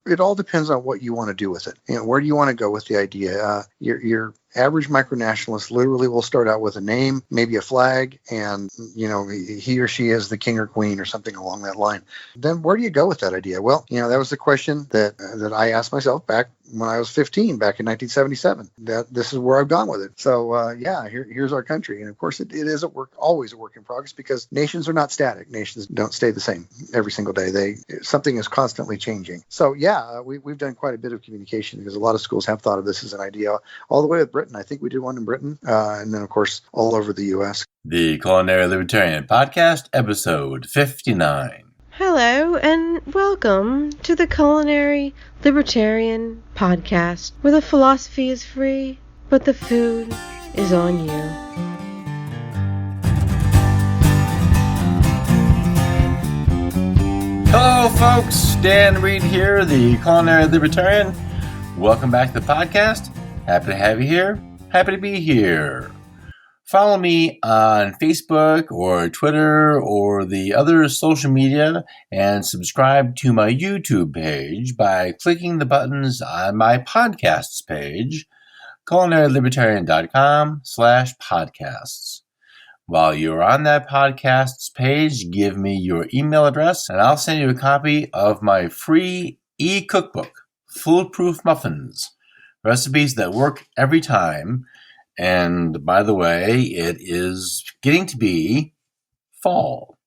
It all depends on what you want to do with it. Where do you want to go with the idea? Your average micronationalist literally will start out with a name, maybe a flag, and he or she is the king or queen or something along that line. Then where do you go with that idea? Well, that was the question that I asked myself back when I was 15, back in 1977. That this is where I've gone with it. So here's our country, and of course it is always a work in progress, because nations are not static. Nations don't stay the same every single day. Something is constantly changing. So we've done quite a bit of communication, because a lot of schools have thought of this as an idea, all the way with Britain. I think we did one in Britain, and then of course all over the U.S. The Culinary Libertarian Podcast, episode 59. Hello, and welcome to the Culinary Libertarian Podcast, where the philosophy is free, but the food is on you. Hello, folks. Dan Reed here, the Culinary Libertarian. Welcome back to the podcast. Happy to have you here. Happy to be here. Follow me on Facebook or Twitter or the other social media, and subscribe to my YouTube page by clicking the buttons on my podcasts page, culinarylibertarian.com/podcasts. While you're on that podcasts page, give me your email address and I'll send you a copy of my free e-cookbook, Foolproof Muffins, recipes that work every time. And by the way, it is getting to be fall.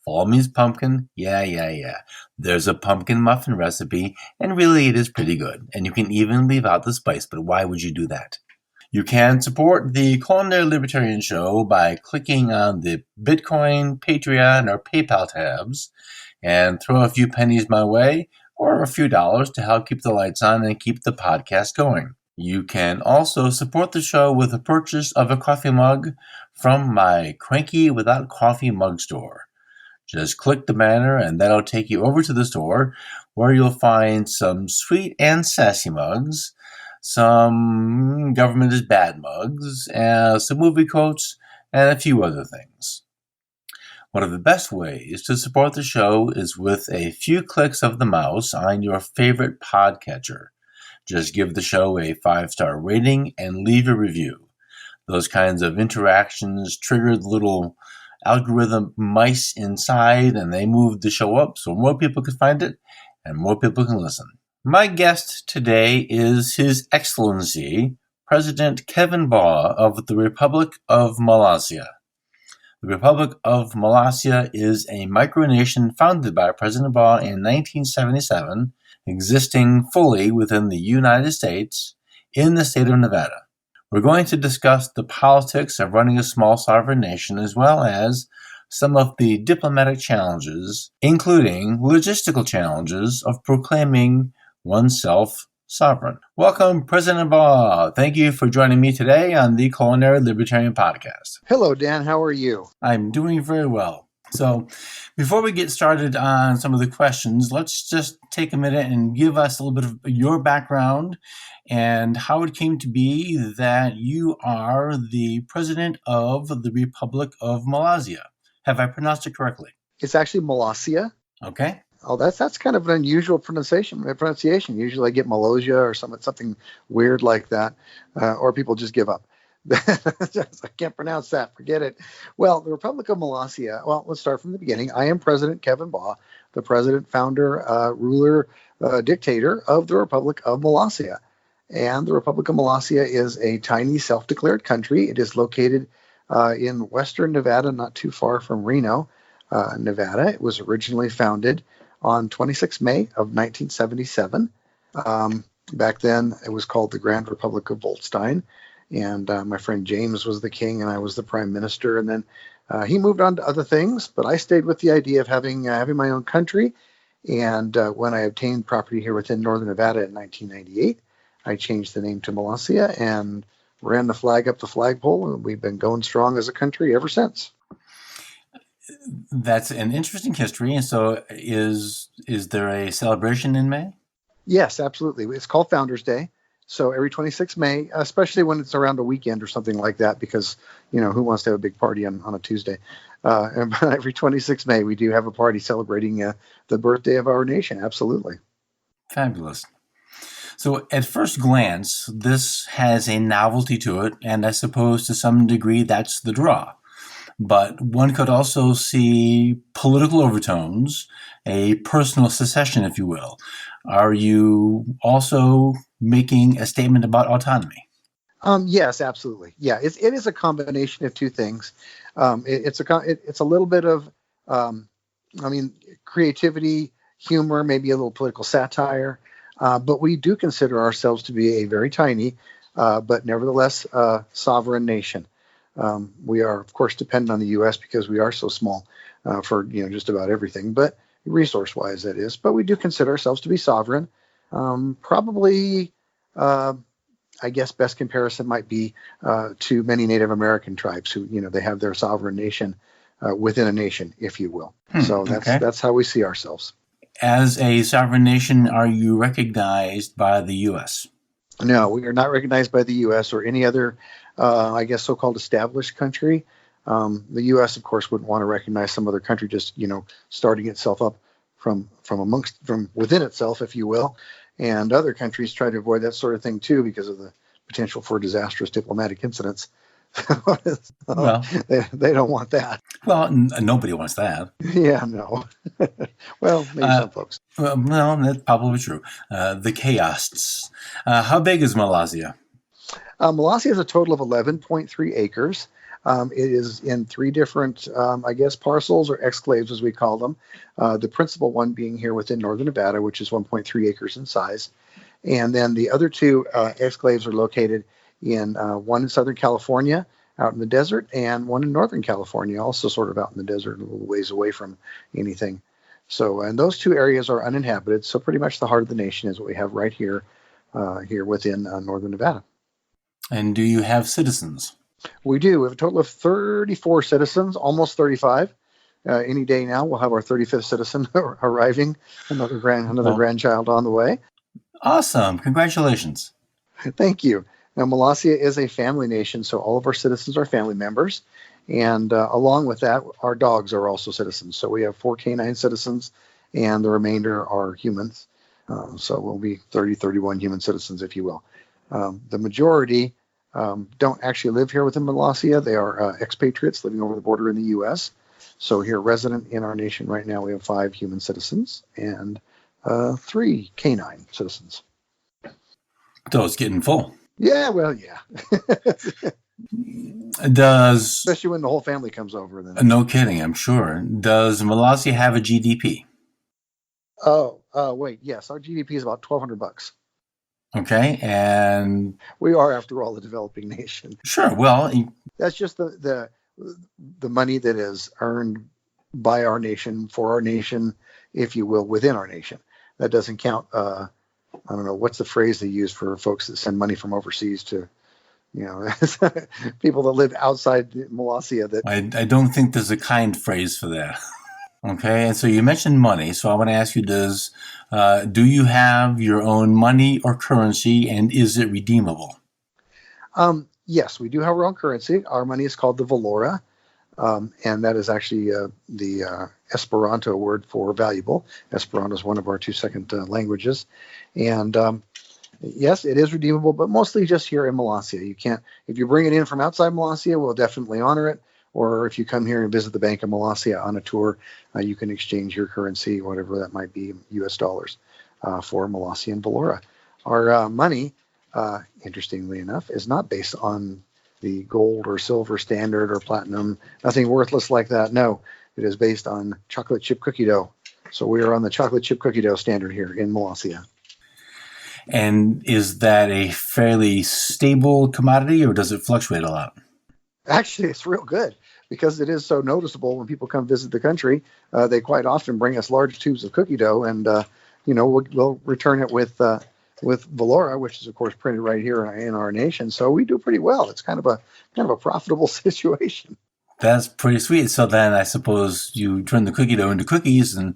Fall means pumpkin. Yeah. There's a pumpkin muffin recipe, and really it is pretty good. And you can even leave out the spice, but why would you do that? You can support the Culinary Libertarian Show by clicking on the Bitcoin, Patreon, or PayPal tabs and throw a few pennies my way, or a few dollars to help keep the lights on and keep the podcast going. You can also support the show with the purchase of a coffee mug from my Cranky Without Coffee mug store. Just click the banner and that'll take you over to the store, where you'll find some sweet and sassy mugs, some government is bad mugs, some movie quotes, and a few other things. One of the best ways to support the show is with a few clicks of the mouse on your favorite podcatcher. Just give the show a 5-star rating and leave a review. Those kinds of interactions trigger the little algorithm mice inside, and they move the show up so more people can find it and more people can listen. My guest today is His Excellency President Kevin Baugh of the Republic of Malaysia. The Republic of Malaysia is a micronation founded by President Baugh in 1977, existing fully within the United States in the state of Nevada. We're going to discuss the politics of running a small sovereign nation, as well as some of the diplomatic challenges, including logistical challenges of proclaiming oneself sovereign. Welcome, President Baugh. Thank you for joining me today on the Culinary Libertarian Podcast. Hello, Dan. How are you? I'm doing very well. So before we get started on some of the questions, let's just take a minute and give us a little bit of your background and how it came to be that you are the president of the Republic of Malaysia. Have I pronounced it correctly? It's actually Melasia. Okay. Oh, that's kind of an unusual pronunciation. Usually I get Melasia or something weird like that, or people just give up. I can't pronounce that. Forget it. Well, the Republic of Malaysia. Well, let's start from the beginning. I am President Kevin Baugh, the president, founder, ruler, dictator of the Republic of Malaysia. And the Republic of Malaysia is a tiny self-declared country. It is located in western Nevada, not too far from Reno, Nevada. It was originally founded on 26 May of 1977. Back then, it was called the Grand Republic of Volstein. And my friend James was the king, and I was the prime minister. And then he moved on to other things, but I stayed with the idea of having my own country. And when I obtained property here within northern Nevada in 1998, I changed the name to Melasia and ran the flag up the flagpole, and we've been going strong as a country ever since. That's an interesting history. And so is there a celebration in May? Yes, absolutely. It's called Founders Day. So every 26 May, especially when it's around a weekend or something like that, because, who wants to have a big party on a Tuesday? And every 26 May, we do have a party celebrating the birthday of our nation. Absolutely. Fabulous. So at first glance, this has a novelty to it, and I suppose to some degree that's the draw. But one could also see political overtones, a personal secession, if you will. Are you also making a statement about autonomy? Yes, absolutely. Yeah, it is a combination of two things. It's a little bit of, creativity, humor, maybe a little political satire, but we do consider ourselves to be a very tiny, but nevertheless sovereign nation. We are, of course, dependent on the U.S. because we are so small for just about everything, but resource-wise, that is. But we do consider ourselves to be sovereign. Probably. I guess best comparison might be to many Native American tribes who, they have their sovereign nation within a nation, if you will. So that's how we see ourselves. As a sovereign nation, are you recognized by the U.S.? No, we are not recognized by the U.S. or any other, so-called established country. The U.S., of course, wouldn't want to recognize some other country just, starting itself up from within itself, if you will. And other countries try to avoid that sort of thing, too, because of the potential for disastrous diplomatic incidents. Well, they don't want that. Well, nobody wants that. Yeah, no. Well, maybe some folks. Well, that's probably true. The chaos. How big is Melasia? Melasia is a total of 11.3 acres. It is in three different, parcels or exclaves, as we call them. The principal one being here within northern Nevada, which is 1.3 acres in size. And then the other two exclaves are located in one in Southern California, out in the desert, and one in Northern California, also sort of out in the desert, a little ways away from anything. So, and those two areas are uninhabited. So pretty much the heart of the nation is what we have right here within Northern Nevada. And do you have citizens? We do. We have a total of 34 citizens, almost 35. Any day now, we'll have our 35th citizen arriving, another grandchild on the way. Awesome. Congratulations. Thank you. Now, Melasia is a family nation, so all of our citizens are family members. And along with that, our dogs are also citizens. So we have 4 canine citizens, and the remainder are humans. So we'll be 31 human citizens, if you will. The majority don't actually live here within Melasia. They are expatriates living over the border in the U.S. So here, resident in our nation right now, we have 5 human citizens and 3 canine citizens. So it's getting full. Yeah, well, yeah. Especially when the whole family comes over. Then. No kidding, I'm sure. Does Melasia have a GDP? Oh, wait, yes. Our GDP is about $1,200. Okay, and we are, after all, a developing nation. Sure. Well, that's just the money that is earned by our nation, for our nation, if you will, within our nation. That doesn't count. I don't know what's the phrase they use for folks that send money from overseas to, people that live outside Melasia. That I don't think there's a kind phrase for that. Okay, and so you mentioned money, so I want to ask you: do you have your own money or currency, and is it redeemable? Yes, we do have our own currency. Our money is called the Velocia, and that is actually the Esperanto word for valuable. Esperanto is one of our 2 second languages, and yes, it is redeemable, but mostly just here in Melasia. You can't, if you bring it in from outside Melasia, we'll definitely honor it. Or if you come here and visit the Bank of Melasia on a tour, you can exchange your currency, whatever that might be, U.S. dollars, for Melasian Velocia. Our money, interestingly enough, is not based on the gold or silver standard or platinum, nothing worthless like that. No, it is based on chocolate chip cookie dough. So we are on the chocolate chip cookie dough standard here in Melasia. And is that a fairly stable commodity, or does it fluctuate a lot? Actually, it's real good because it is so noticeable when people come visit the country. They quite often bring us large tubes of cookie dough, and we'll return it with Velocia, which is of course printed right here in our nation. So we do pretty well. It's kind of a profitable situation. That's pretty sweet. So then I suppose you turn the cookie dough into cookies, and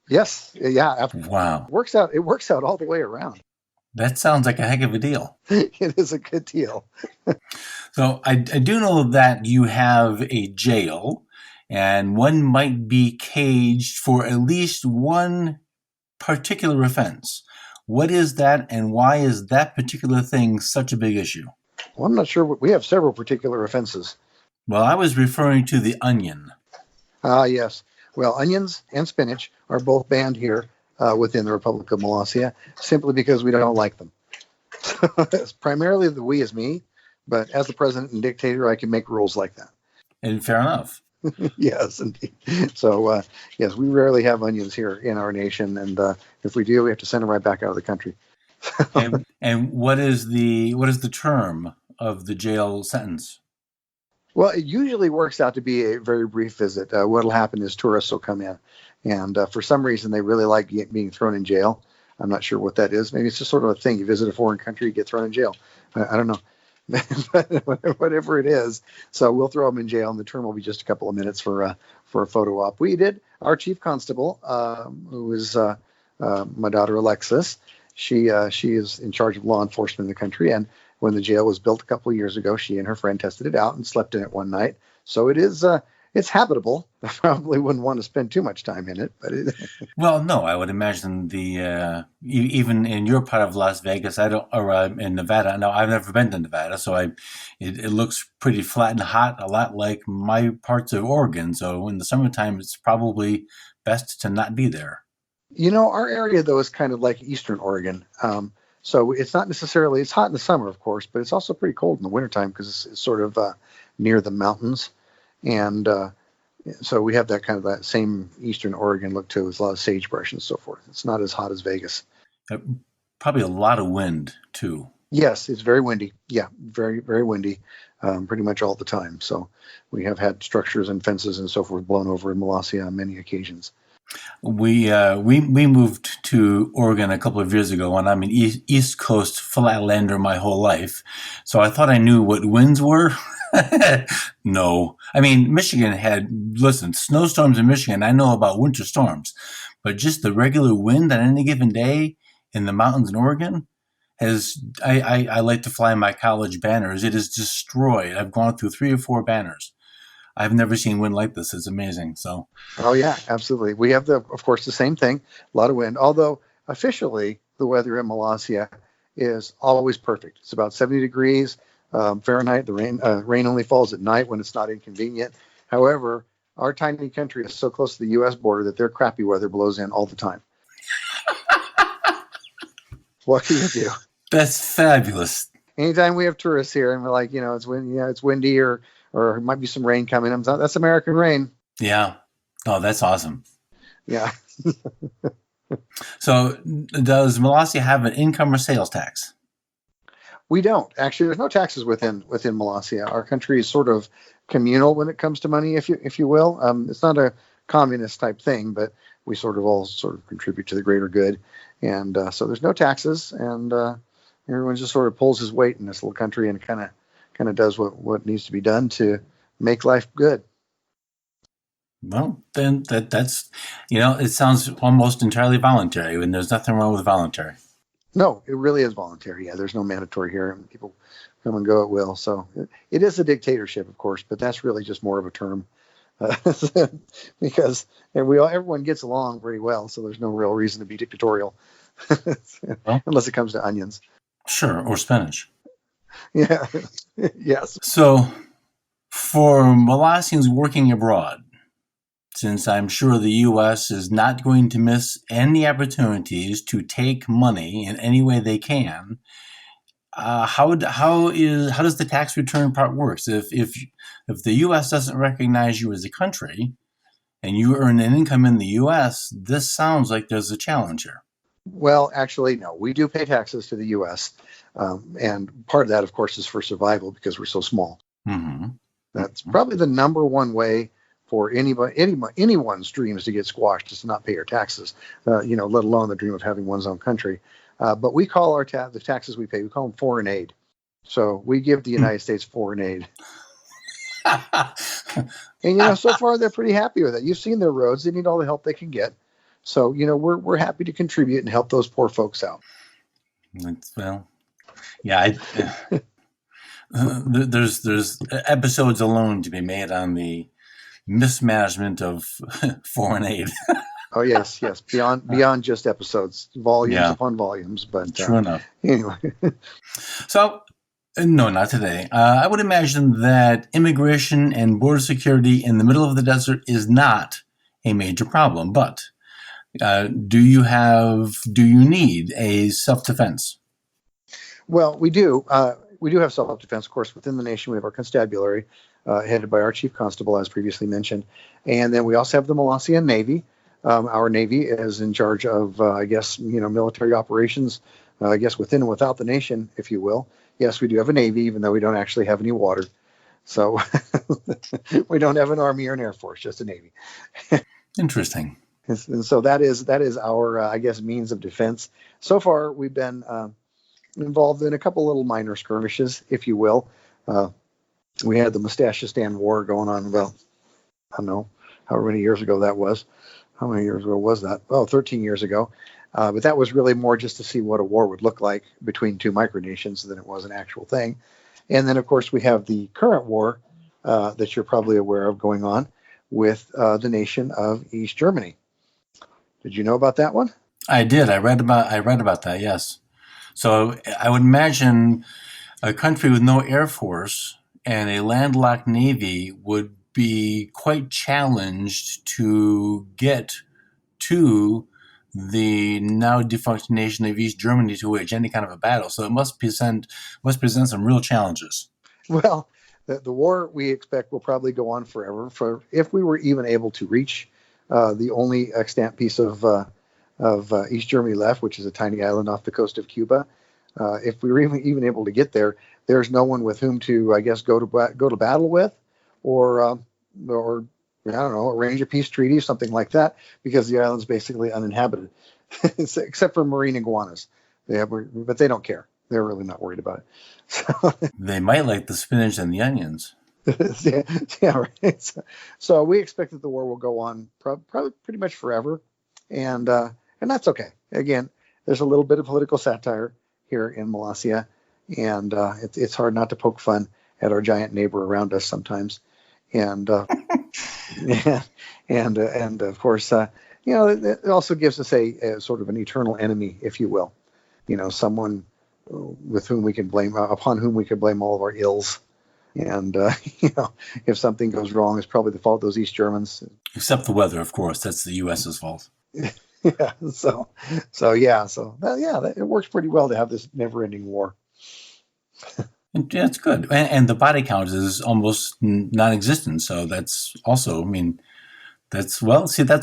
yes, yeah. Wow, it works out all the way around. That sounds like a heck of a deal. It is a good deal. So I do know that you have a jail, and one might be caged for at least one particular offense. What is that, and why is that particular thing such a big issue? Well, I'm not sure. We have several particular offenses. Well, I was referring to the onion. Yes. Well, onions and spinach are both banned here within the Republic of Malaysia, simply because we don't like them. It's primarily the we is me, but as the president and dictator, I can make rules like that. And fair enough. Yes, indeed. So, yes, we rarely have onions here in our nation, and if we do, we have to send them right back out of the country. and what is the term of the jail sentence? Well, it usually works out to be a very brief visit. What'll happen is tourists will come in, and for some reason, they really like being thrown in jail. I'm not sure what that is. Maybe it's just sort of a thing. You visit a foreign country, you get thrown in jail. I don't know. But whatever it is, so we'll throw them in jail, and the term will be just a couple of minutes for a photo op. We did. Our chief constable, who is my daughter Alexis, she is in charge of law enforcement in the country, and when the jail was built a couple of years ago, she and her friend tested it out and slept in it one night. So it is it's habitable. I probably wouldn't want to spend too much time in it, but well, no, I would imagine even in your part of Las Vegas, in Nevada. No, I've never been to Nevada, so it looks pretty flat and hot, a lot like my parts of Oregon. So in the summertime, it's probably best to not be there. Our area though is kind of like Eastern Oregon. So it's not necessarily, it's hot in the summer, of course, but it's also pretty cold in the wintertime because it's sort of near the mountains. And so we have that same Eastern Oregon look to it, with a lot of sagebrush and so forth. It's not as hot as Vegas. Probably a lot of wind, too. Yes, it's very windy. Yeah, very, very windy, pretty much all the time. So we have had structures and fences and so forth blown over in Melasia on many occasions. We moved to Oregon a couple of years ago, and I'm an East Coast flatlander my whole life, so I thought I knew what winds were. No, I mean Michigan snowstorms in Michigan. I know about winter storms, but just the regular wind on any given day in the mountains in Oregon I like to fly my college banners. It is destroyed. I've gone through 3 or 4 banners. I've never seen wind like this. It's amazing. So. Oh yeah, absolutely. We have of course, the same thing. A lot of wind. Although officially, the weather in Melasia is always perfect. It's about 70 degrees Fahrenheit. The rain only falls at night when it's not inconvenient. However, our tiny country is so close to the U.S. border that their crappy weather blows in all the time. What can you do? That's fabulous. Anytime we have tourists here, and we're like, it's windy or it might be some rain coming. That's American rain. Yeah. Oh, that's awesome. Yeah. So does Melasia have an income or sales tax? We don't. Actually, there's no taxes within Melasia. Our country is sort of communal when it comes to money, if you will. It's not a communist type thing, but we all contribute to the greater good. And so there's no taxes, and everyone just sort of pulls his weight in this little country and kind of does what needs to be done to make life good. Well, then that's, it sounds almost entirely voluntary, and there's nothing wrong with voluntary. No, it really is voluntary. Yeah, there's no mandatory here, and people come and go at will. So it is a dictatorship, of course, but that's really just more of a term because everyone gets along pretty well. So there's no real reason to be dictatorial unless it comes to onions. Sure, or spinach. Yeah. Yes. So for Melassians working abroad, since I'm sure the U.S. is not going to miss any opportunities to take money in any way they can, how does the tax return part work? If the U.S. doesn't recognize you as a country and you earn an income in the U.S., this sounds like there's a challenge here. Well, actually, no. We do pay taxes to the U.S., and part of that, of course, is for survival because we're so small. Mm-hmm. That's probably the number one way for anyone's dreams to get squashed is to not pay your taxes, let alone the dream of having one's own country. But we call the taxes we pay, we call them foreign aid. So we give the United States foreign aid. And, so far they're pretty happy with it. You've seen their roads. They need all the help they can get. So, we're happy to contribute and help those poor folks out. There's episodes alone to be made on the mismanagement of foreign aid. Oh yes, yes. Beyond just episodes, volumes Yeah, upon volumes. But true enough. anyway, So, no, not today. I would imagine that immigration and border security in the middle of the desert is not a major problem. But do you need a self-defense? well, we do. We do have self-defense, of course, within the nation. We have our constabulary, headed by our chief constable, as previously mentioned, and then we also have the Melasia Navy. Our Navy is in charge of, I guess, military operations, I guess, within and without the nation, if you will. Yes, we do have a Navy, even though we don't actually have any water. So we don't have an Army or an Air Force, just a Navy. Interesting. And so that is our, I guess, means of defense. So far, we've been involved in a couple little minor skirmishes, if you will. We had the Mustachistan War going on about, I don't know, however many years ago that was. How many years ago was that? Oh, 13 years ago. But that was really more just to see what a war would look like between two micronations than it was an actual thing. And then, of course, we have the current war that you're probably aware of going on with the nation of East Germany. Did you know about that one? I did. I read about that. Yes. So I would imagine a country with no air force and a landlocked navy would be quite challenged to get to the now defunct nation of East Germany to wage any kind of a battle. So it must present some real challenges. Well, the war we expect will probably go on forever. For if we were even able to reach the only extant piece of East Germany left, which is a tiny island off the coast of Cuba, if we were even able to get there, there's no one with whom to, I guess, go to battle with, or I don't know, arrange a peace treaty, something like that, because the island's basically uninhabited, except for marine iguanas. But they don't care. They're really not worried about it. So, they might like the spinach and the onions. yeah, right. So we expect that the war will go on probably pretty much forever, and that's okay. Again, there's a little bit of political satire here in Melasia, and it's hard not to poke fun at our giant neighbor around us sometimes, and and of course, it also gives us a sort of an eternal enemy, if you will, someone with whom we can blame, upon whom we can blame all of our ills. And, if something goes wrong, it's probably the fault of those East Germans. Except the weather, of course. That's the U.S.'s fault. Yeah. So it works pretty well to have this never-ending war. That's good. And the body count is almost non-existent. So that's also, that's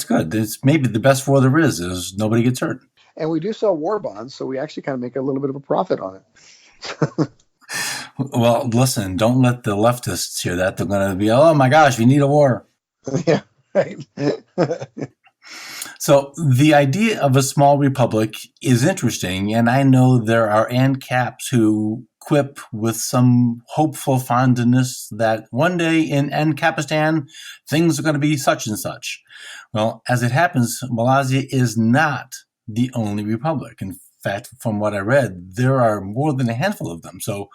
good. It's maybe the best war there is nobody gets hurt. And we do sell war bonds, so we actually kind of make a little bit of a profit on it. Well, listen, don't let the leftists hear that. They're going to be, oh my gosh, we need a war. Yeah, right. So the idea of a small republic is interesting, and I know there are ANCAPs who quip with some hopeful fondness that one day in ANCAPistan, things are going to be such and such. Well, as it happens, Malaysia is not the only republic. In fact, from what I read, there are more than a handful of them. So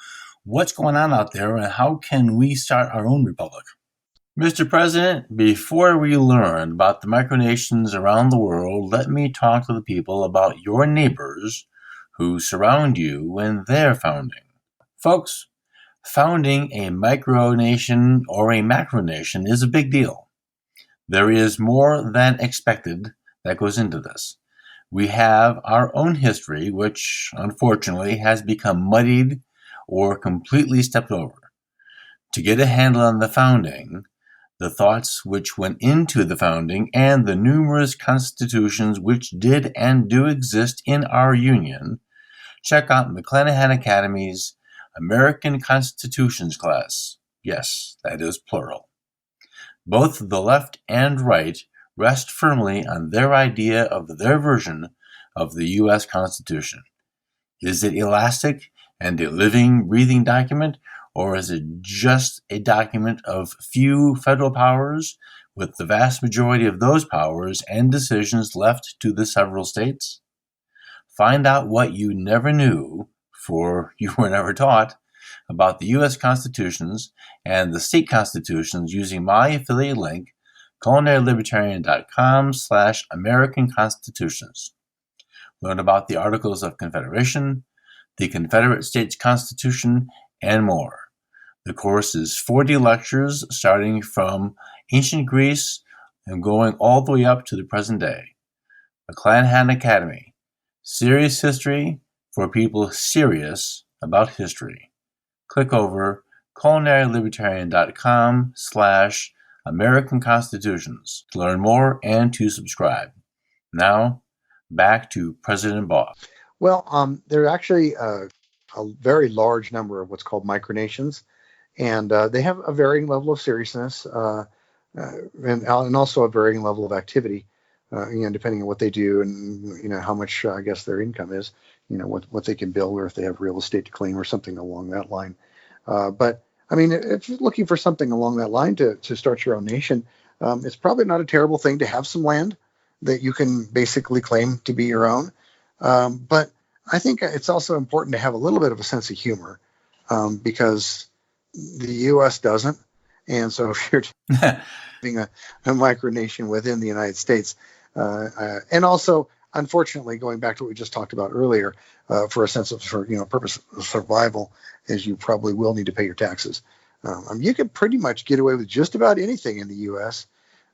what's going on out there, and how can we start our own republic? Mr. President, before we learn about the micronations around the world, let me talk to the people about your neighbors who surround you in their founding. Folks, founding a micronation or a macronation is a big deal. There is more than expected that goes into this. We have our own history, which unfortunately has become muddied or completely stepped over. To get a handle on the founding, the thoughts which went into the founding, and the numerous constitutions which did and do exist in our Union, check out McClanahan Academy's American Constitutions class. Yes, that is plural. Both the left and right rest firmly on their idea of their version of the U.S. Constitution. Is it elastic and a living, breathing document, or is it just a document of few federal powers with the vast majority of those powers and decisions left to the several states? Find out what you never knew, for you were never taught, about the U.S. constitutions and the state constitutions using my affiliate link, culinarylibertarian.com/American Constitutions. Learn about the Articles of Confederation, the Confederate States Constitution, and more. The course is 40 lectures starting from ancient Greece and going all the way up to the present day. McClanahan Academy, serious history for people serious about history. Click over culinarylibertarian.com/American Constitutions to learn more and to subscribe. Now, back to President Baugh. Well, there are actually a very large number of what's called micronations, and they have a varying level of seriousness and also a varying level of activity, depending on what they do and how much I guess their income is, what they can build, or if they have real estate to claim or something along that line. But I mean, if you're looking for something along that line to start your own nation, it's probably not a terrible thing to have some land that you can basically claim to be your own. But I think it's also important to have a little bit of a sense of humor, because the U.S. doesn't. And so if you're having a micronation within the United States, and also, unfortunately, going back to what we just talked about earlier, for a sense of purpose of survival, is you probably will need to pay your taxes. You can pretty much get away with just about anything in the U.S.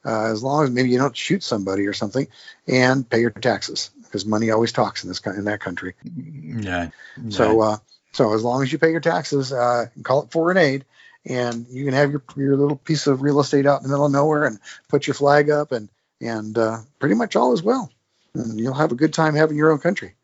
As long as maybe you don't shoot somebody or something, and pay your taxes, because money always talks in that country. Yeah. So as long as you pay your taxes, call it foreign aid, and you can have your little piece of real estate out in the middle of nowhere and put your flag up, and pretty much all is well. And you'll have a good time having your own country.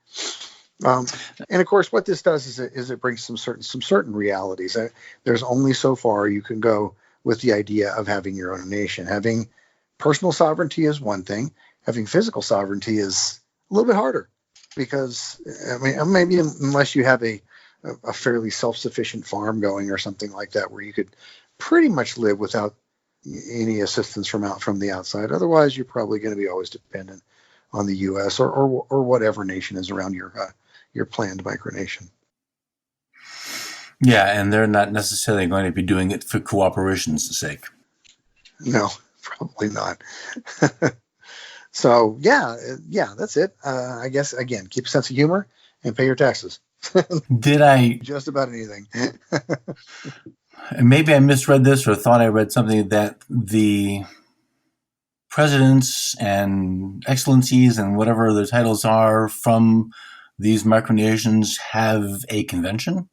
And of course, what this does is it brings some certain realities. There's only so far you can go with the idea of having your own nation. Having personal sovereignty is one thing. Having physical sovereignty is a little bit harder, because maybe unless you have a fairly self-sufficient farm going or something like that, where you could pretty much live without any assistance from the outside. Otherwise, you're probably going to be always dependent on the U.S. or whatever nation is around your planned micronation. Yeah, and they're not necessarily going to be doing it for cooperation's sake. No, probably not. So yeah, that's it. I guess, again, keep a sense of humor and pay your taxes. Did I? Just about anything. Maybe I misread this, or thought I read something that the presidents and excellencies and whatever their titles are from these micronations have a convention?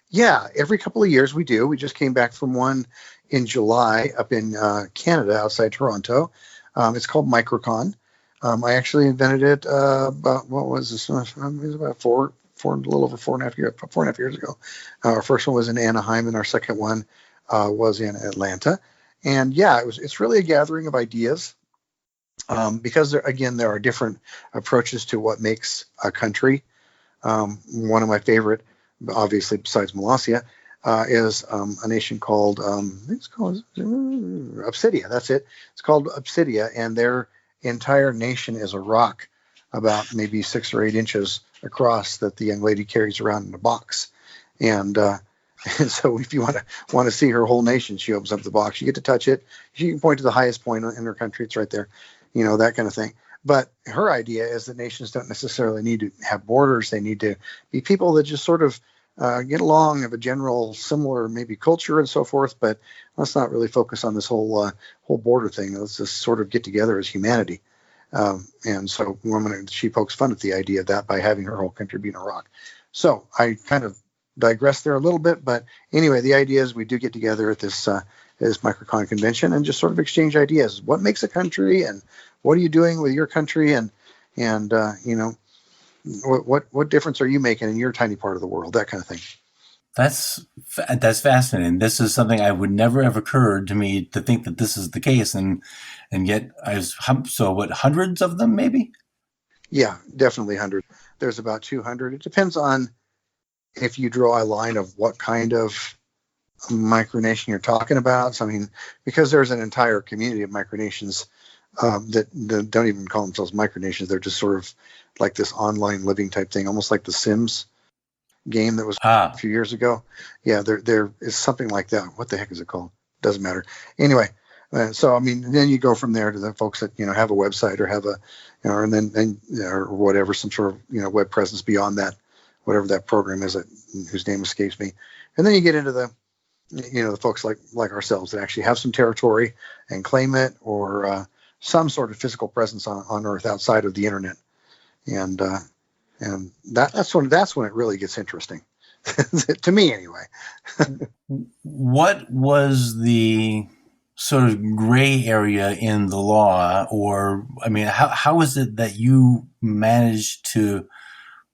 Yeah, every couple of years we do. We just came back from one in July up in Canada, outside Toronto. It's called Microcon. I actually invented it about, what was this? It was about a little over 4.5 years ago. Our first one was in Anaheim, and our second one was in Atlanta. And yeah, it's really a gathering of ideas, because there are different approaches to what makes a country. One of my favorite, obviously besides Melasia, is a nation called, I think it's called Obsidia. That's it. It's called Obsidia, and their entire nation is a rock about maybe 6 or 8 inches across that the young lady carries around in a box. And so if you want to see her whole nation, she opens up the box. You get to touch it. She can point to the highest point in her country. It's right there, that kind of thing. But her idea is that nations don't necessarily need to have borders. They need to be people that just sort of get along, have a general similar maybe culture and so forth. But let's not really focus on this whole border thing. Let's just sort of get together as humanity. And so she pokes fun at the idea of that by having her whole country being a rock. So I kind of digress there a little bit, but anyway, the idea is we do get together at this Microcon convention and just sort of exchange ideas. What makes a country, and what are you doing with your country, and what difference are you making in your tiny part of the world? That kind of thing. That's fascinating. This is something I would never have occurred to me to think that this is the case, and yet hundreds of them maybe? Yeah, definitely hundreds. There's about 200. It depends on if you draw a line of what kind of micronation you're talking about. So, I mean, because there's an entire community of micronations that don't even call themselves micronations. They're just sort of like this online living type thing, almost like the Sims game that was a few years ago. Yeah, there is something like that. What the heck is it called? Doesn't matter. Anyway, So I mean, then you go from there to the folks that have a website or have a, and then or whatever, some sort of web presence beyond that, whatever that program is whose name escapes me, and then you get into the the folks like ourselves that actually have some territory and claim it, or some sort of physical presence on Earth outside of the internet, and that's when it really gets interesting. To me anyway. What was the sort of gray area in the law, or I mean, how is it that you managed to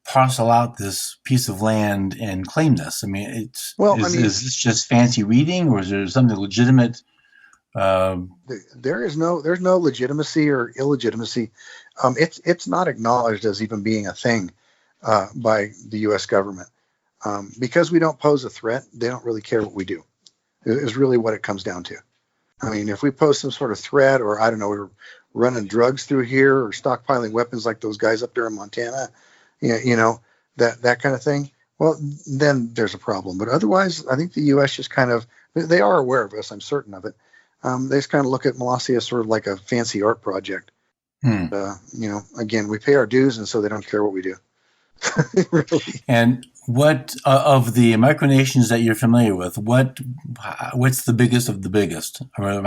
parcel out this piece of land and claim this? I mean, is this just fancy reading, or is there something legitimate? There's no legitimacy or illegitimacy. It's not acknowledged as even being a thing by the U.S. government. Because we don't pose a threat, they don't really care what we do, is really what it comes down to. I mean, if we pose some sort of threat, or I don't know, we're running drugs through here or stockpiling weapons like those guys up there in Montana, that kind of thing, well, then there's a problem. But otherwise, I think the U.S. just they are aware of us, I'm certain of it. They just kind of look at Melasia as sort of like a fancy art project. Again, we pay our dues, and so they don't care what we do. Really. And what of the micronations that you're familiar with, what's the biggest of the biggest? Or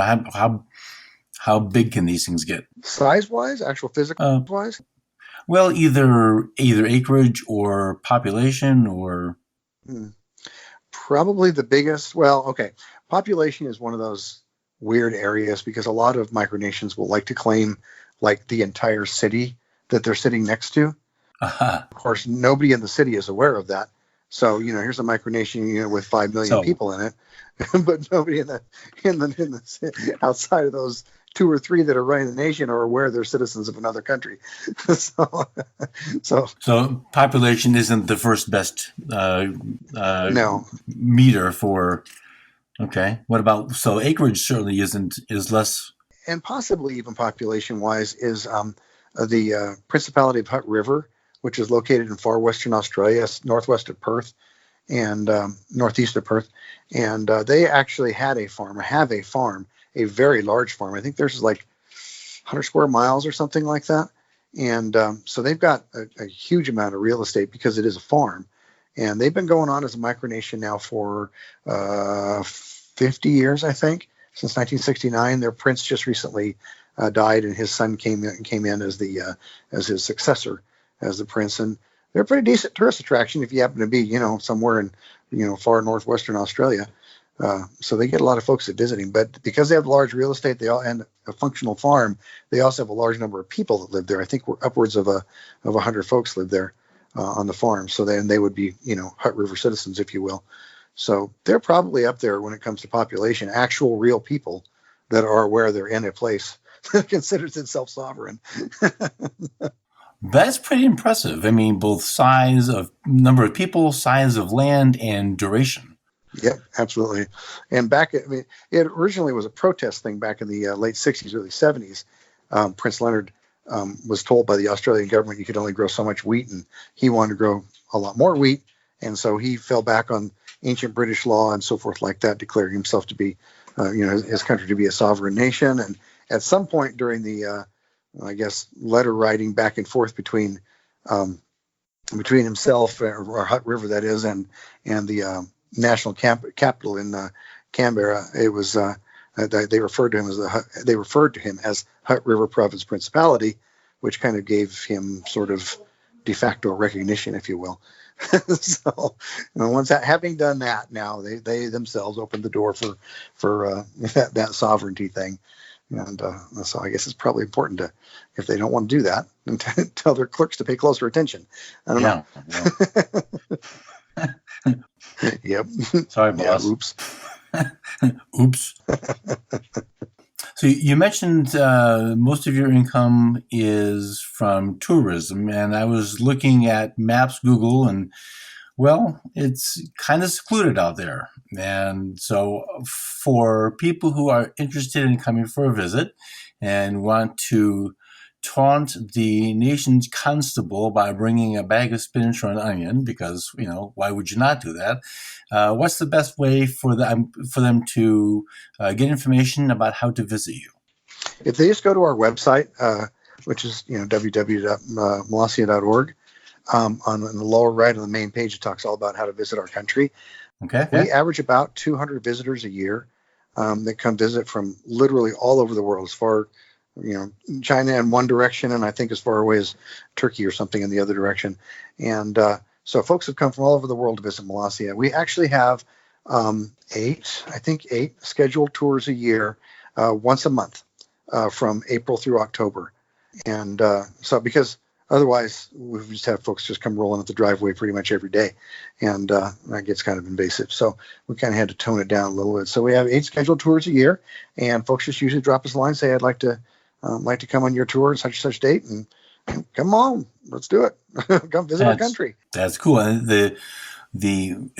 how big can these things get? Size-wise, actual physical-wise? Well, either acreage or population, or probably the biggest. Well, okay, population is one of those weird areas because a lot of micronations will like to claim like the entire city that they're sitting next to. Of course, nobody in the city is aware of that. So, here's a micronation, with 5 million people in it, but nobody in the outside of those 2 or 3 that are running the nation are aware they're citizens of another country. So population isn't the first best no meter for. Okay. What about acreage? Certainly is less, and possibly even population wise is the Principality of Hutt River, which is located in far western Australia, northwest of Perth and northeast of Perth. And they actually have a farm, a very large farm. I think theirs is like 100 square miles or something like that. And so they've got a huge amount of real estate because it is a farm. And they've been going on as a micronation now for 50 years, I think, since 1969. Their prince just recently died, and his son came in as as his successor as the prince. And they're a pretty decent tourist attraction if you happen to be, somewhere in, far northwestern Australia. So they get a lot of folks that visiting, but because they have large real estate, and a functional farm, they also have a large number of people that live there. I think we're upwards of 100 folks live there on the farm. So then they would be, Hutt River citizens, if you will. So they're probably up there when it comes to population, actual real people that are aware they're in a place that considers itself sovereign. That's pretty impressive. I mean, both size of number of people, size of land, and duration. Yep, absolutely. And it originally was a protest thing back in the late 60s, early 70s. Prince Leonard was told by the Australian government you could only grow so much wheat, and he wanted to grow a lot more wheat. And so he fell back on ancient British law and so forth like that, declaring himself to be, his country to be a sovereign nation. And at some point during the, letter writing back and forth between himself or Hutt River, that is, and the national capital in Canberra, it was they referred to him as Hutt River Province Principality, which kind of gave him sort of de facto recognition, if you will. So, once having done that, now they themselves opened the door for that sovereignty thing. And so I guess it's probably important to, if they don't want to do that, and tell their clerks to pay closer attention. I don't know. Yep. Sorry, boss. Yeah, oops. Oops. So you mentioned most of your income is from tourism, and I was looking at Maps Google, and well, it's kind of secluded out there. And so for people who are interested in coming for a visit and want to taunt the nation's constable by bringing a bag of spinach or an onion, because, why would you not do that? What's the best way for them to get information about how to visit you? If they just go to our website, which is www.melasia.org, on the lower right of the main page, it talks all about how to visit our country. Okay. We average about 200 visitors a year that come visit from literally all over the world, as far, China in one direction, and I think as far away as Turkey or something in the other direction. And so folks have come from all over the world to visit Melasia. We actually have 8 scheduled tours a year, once a month, from April through October. And so because otherwise we just have folks just come rolling up the driveway pretty much every day, and that gets kind of invasive. So we kind of had to tone it down a little bit. So we have 8 scheduled tours a year, and folks just usually drop us a line, say, I'd like to come on your tour at such and such date, and come on, let's do it. Come visit our country. That's cool. And the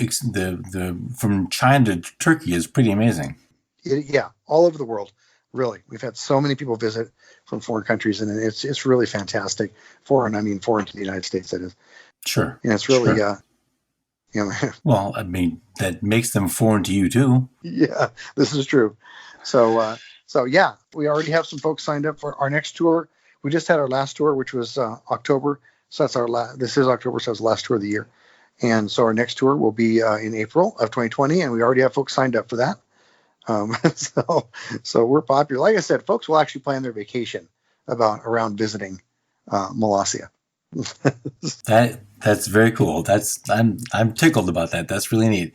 from China to Turkey is pretty amazing. Yeah, all over the world. Really, we've had so many people visit from foreign countries, and it's really fantastic. Foreign to the United States, that is. Sure. And it's really, Well, that makes them foreign to you too. Yeah, this is true. So yeah, we already have some folks signed up for our next tour. We just had our last tour, which was October. So that's this is October, so it's the last tour of the year. And so our next tour will be in April of 2020, and we already have folks signed up for that. So we're popular. Like I said, folks will actually plan their vacation around visiting Molassia. That's very cool. I'm tickled about that. That's really neat.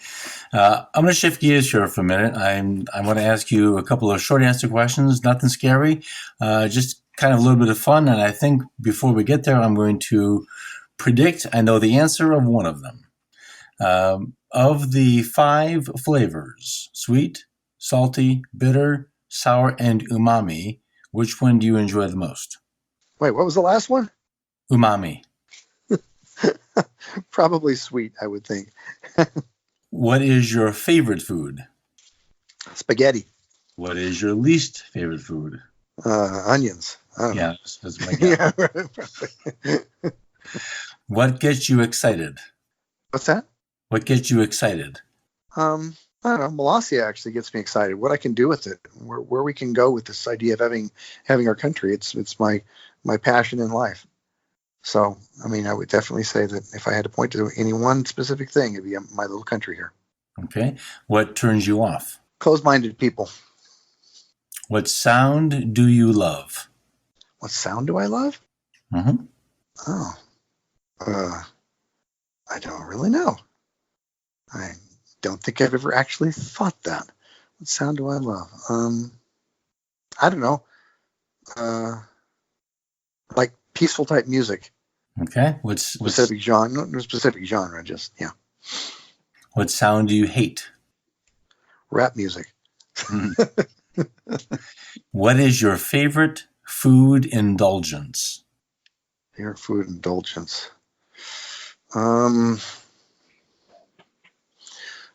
I'm going to shift gears here for a minute. I'm going to ask you a couple of short answer questions. Nothing scary, just kind of a little bit of fun. And I think before we get there, I'm going to predict. I know the answer of one of them. Of the 5 flavors: sweet, salty, bitter, sour, and umami, which one do you enjoy the most? Wait, what was the last one? Umami. Probably sweet, I would think. What is your favorite food? Spaghetti. What is your least favorite food? Onions. I don't know. That's my guess. Yeah, right. What gets you excited? What's that? What gets you excited? I don't know. Molassia actually gets me excited. What I can do with it, where we can go with this idea of having our country. It's my passion in life. So, I would definitely say that if I had to point to any one specific thing, it'd be my little country here. Okay. What turns you off? Closed-minded people. What sound do you love? What sound do I love? Mm-hmm. Oh. I don't really know. I don't think I've ever actually thought that. What sound do I love? I don't know. Like peaceful type music. Okay. Specific genre? No specific genre, just, yeah. What sound do you hate? Rap music. What is your favorite food indulgence? Favorite food indulgence. I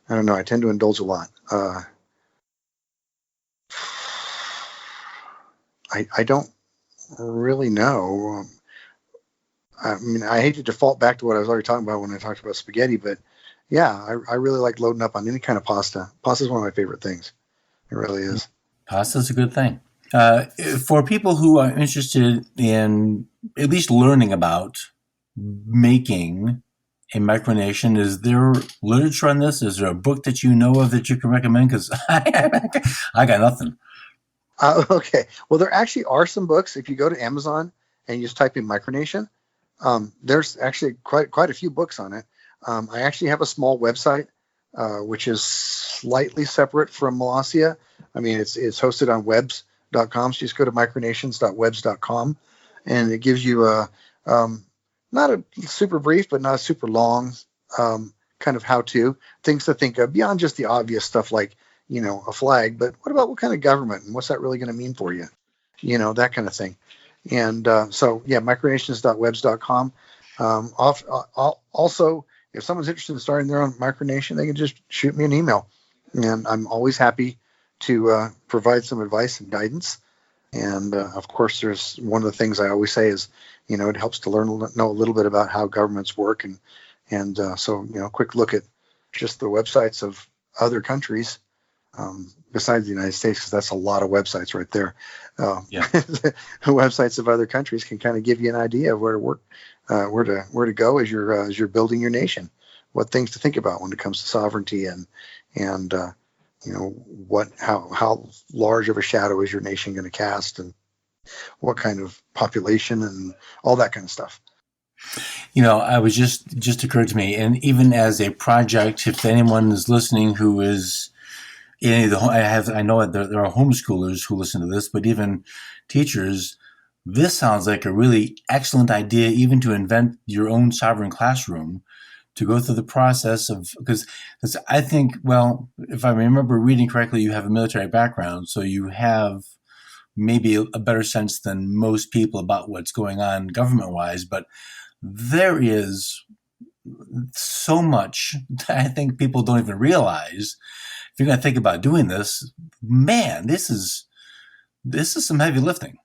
don't know. I tend to indulge a lot. I don't really know. I hate to default back to what I was already talking about when I talked about spaghetti, but yeah, I really like loading up on any kind of pasta. Pasta is one of my favorite things. It really is. Pasta's a good thing. For people who are interested in at least learning about making a micronation, is there literature on this? Is there a book that you know of that you can recommend? Because I got nothing. Okay. Well, there actually are some books. If you go to Amazon and you just type in micronation, there's actually quite a few books on it. I actually have a small website, which is slightly separate from Melasia. It's hosted on webs.com. So you just go to micronations.webs.com, and it gives you a not a super brief, but not a super long kind of how-to, things to think of beyond just the obvious stuff like, a flag. But what kind of government, and what's that really going to mean for you? That kind of thing. And so, yeah, micronations.webs.com. Also, if someone's interested in starting their own micronation, they can just shoot me an email. And I'm always happy to provide some advice and guidance. And of course, there's one of the things I always say is, it helps to know a little bit about how governments work, and so quick look at just the websites of other countries besides the United States, because that's a lot of websites right there. Websites of other countries can kind of give you an idea of where to work, where to go as you're building your nation, what things to think about when it comes to sovereignty, and how large of a shadow is your nation going to cast, and what kind of population and all that kind of stuff. I was just occurred to me, and even as a project, if anyone is listening who is in any of the, I know there are homeschoolers who listen to this, but even teachers, this sounds like a really excellent idea, even to invent your own sovereign classroom, to go through the process of, because I think, well, if I remember reading correctly, you have a military background, so you have maybe a better sense than most people about what's going on government-wise, but there is so much that I think people don't even realize. If you're going to think about doing this, man, this is some heavy lifting.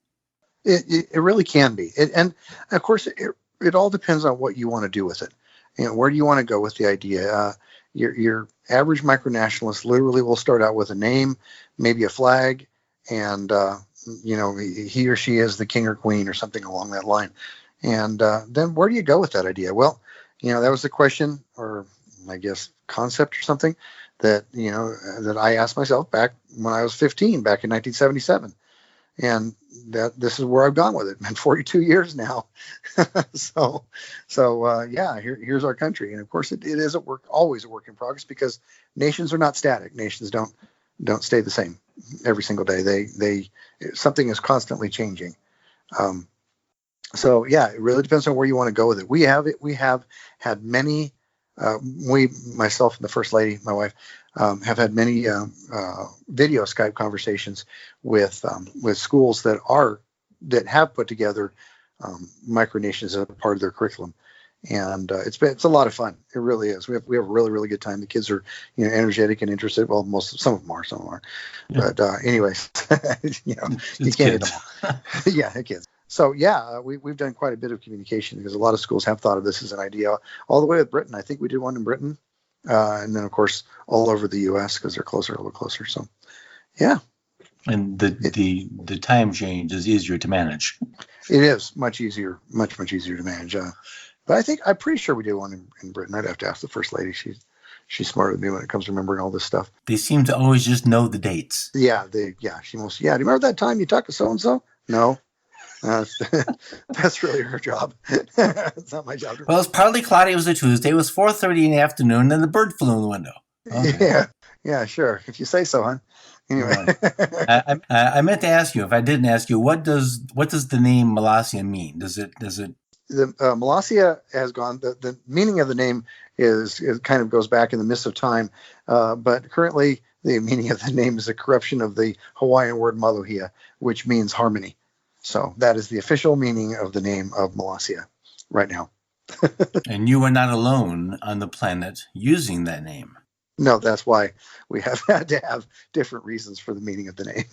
It really can be. And of course, it all depends on what you want to do with it. Where do you want to go with the idea? Your average micronationalist literally will start out with a name, maybe a flag, and he or she is the king or queen or something along that line. And then where do you go with that idea? Well, that was the question, or I guess concept or something that that I asked myself back when I was 15, back in 1977. And this is where I've gone with it. It's been 42 years now. So here's our country. And of course, it is always a work in progress, because nations are not static. Nations don't stay the same every single day. They something is constantly changing. So it really depends on where you want to go with it. We have had many. Myself and the First Lady, my wife, have had many video Skype conversations with schools that have put together micronations as a part of their curriculum, and it's a lot of fun. It really is. We have a really, really good time. The kids are energetic and interested. Well, some of them are. Yeah. But anyways, you can't hit them all. Yeah, kids. So we've done quite a bit of communication, because a lot of schools have thought of this as an idea, all the way with Britain. I think we did one in Britain, and then of course all over the U.S. because they're a little closer. So, yeah. And the time change is easier to manage. It is much easier, much easier to manage. But I'm pretty sure we did one in Britain. I'd have to ask the First Lady. She's smarter than me when it comes to remembering all this stuff. They seem to always just know the dates. Yeah, she must. Yeah, do you remember that time you talked to so and so? No. That's really her job. It's not my job. Well, it's partly cloudy. It was a Tuesday. It was 4:30 in the afternoon, and the bird flew in the window. Okay. Yeah, sure. If you say so, huh? Anyway, I meant to ask you. If I didn't ask you, what does the name Melasia mean? Does it? The Melasia has gone. The meaning of the name it kind of goes back in the mists of time, but currently the meaning of the name is a corruption of the Hawaiian word Maluhia, which means harmony. So that is the official meaning of the name of Melasia right now. And you are not alone on the planet using that name. No, that's why we have had to have different reasons for the meaning of the name.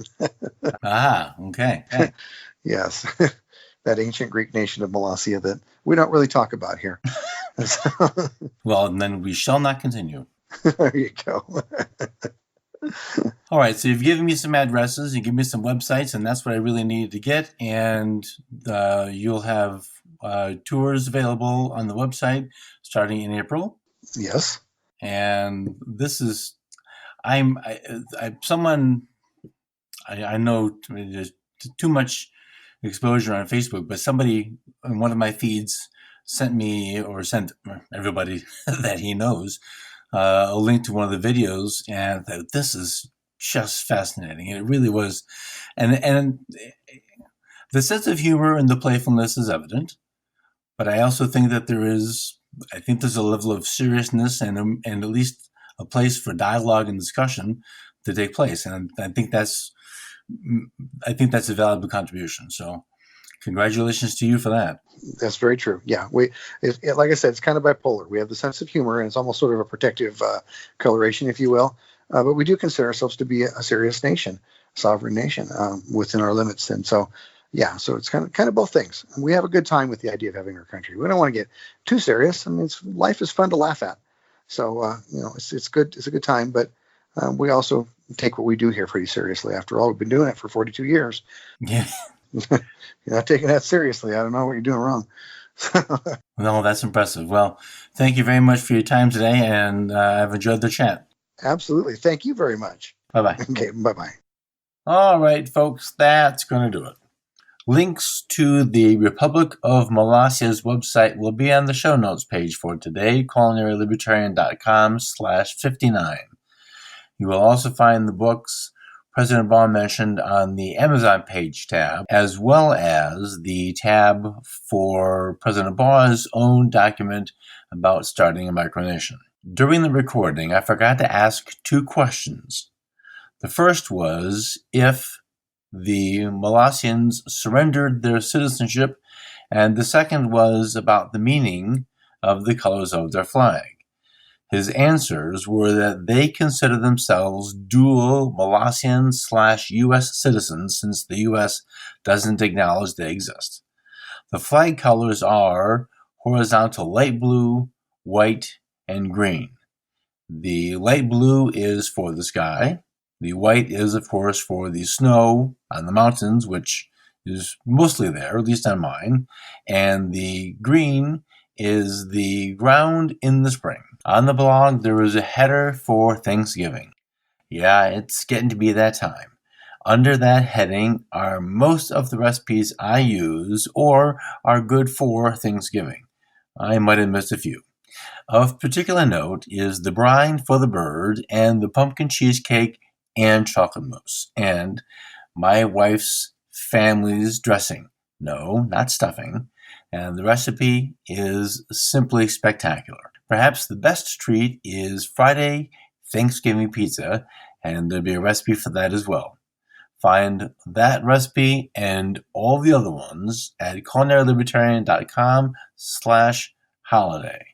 Okay. Yes. That ancient Greek nation of Melasia that we don't really talk about here. Well, then we shall not continue. There you go. All right, so you've given me some addresses, you give me some websites, and that's what I really needed to get. And you'll have tours available on the website starting in April. Yes. And this is, I know there's too much exposure on Facebook, but somebody in one of my feeds sent everybody that he knows a link to one of the videos, and this is just fascinating. And it really was. And the sense of humor and the playfulness is evident, but I also think that there's a level of seriousness and at least a place for dialogue and discussion to take place. And I think that's a valuable contribution. So congratulations to you for that. That's very true. Yeah. Like I said, it's kind of bipolar. We have the sense of humor, and it's almost sort of a protective coloration, if you will. But we do consider ourselves to be a serious nation. sovereign nation within our limits. And so, yeah, so it's kind of both things. And we have a good time with the idea of having our country. We don't want to get too serious. I mean, life is fun to laugh at. So, it's good. It's a good time, but we also take what we do here pretty seriously. After all, we've been doing it for 42 years. Yeah. You're not taking that seriously. I don't know what you're doing wrong. No, that's impressive. Well, thank you very much for your time today, and I've enjoyed the chat. Absolutely. Thank you very much. Bye-bye. Okay, bye-bye. All right, folks, that's going to do it. Links to the Republic of Malassia's website will be on the show notes page for today, culinarylibertarian.com/59. You will also find the books President Baugh mentioned on the Amazon page tab, as well as the tab for President Baugh's own document about starting a micronation. During the recording, I forgot to ask 2 questions. The first was if the Malassians surrendered their citizenship, and the second was about the meaning of the colors of their flag. His answers were that they consider themselves dual Malassian/U.S. citizens since the U.S. doesn't acknowledge they exist. The flag colors are horizontal light blue, white, and green. The light blue is for the sky. The white is, of course, for the snow on the mountains, which is mostly there, at least on mine. And the green is the ground in the spring. On the blog, there is a header for Thanksgiving. Yeah, it's getting to be that time. Under that heading are most of the recipes I use or are good for Thanksgiving. I might have missed a few. Of particular note is the brine for the bird and the pumpkin cheesecake and chocolate mousse, and my wife's family's dressing. No, not stuffing. And the recipe is simply spectacular. Perhaps the best treat is Friday Thanksgiving pizza, and there'll be a recipe for that as well. Find that recipe and all the other ones at culinarylibertarian.com/holiday.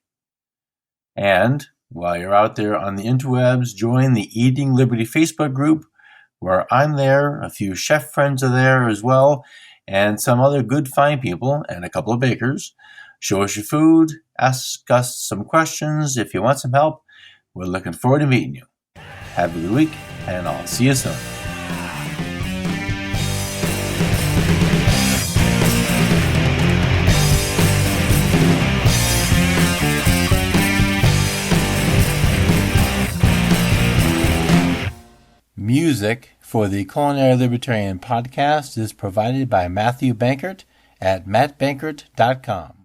And while you're out there on the interwebs, join the Eating Liberty Facebook group, where I'm there, a few chef friends are there as well, and some other good fine people, and a couple of bakers. Show us your food, ask us some questions if you want some help. We're looking forward to meeting you. Have a good week, and I'll see you soon. Music for the Culinary Libertarian podcast is provided by Matthew Bankert at mattbankert.com.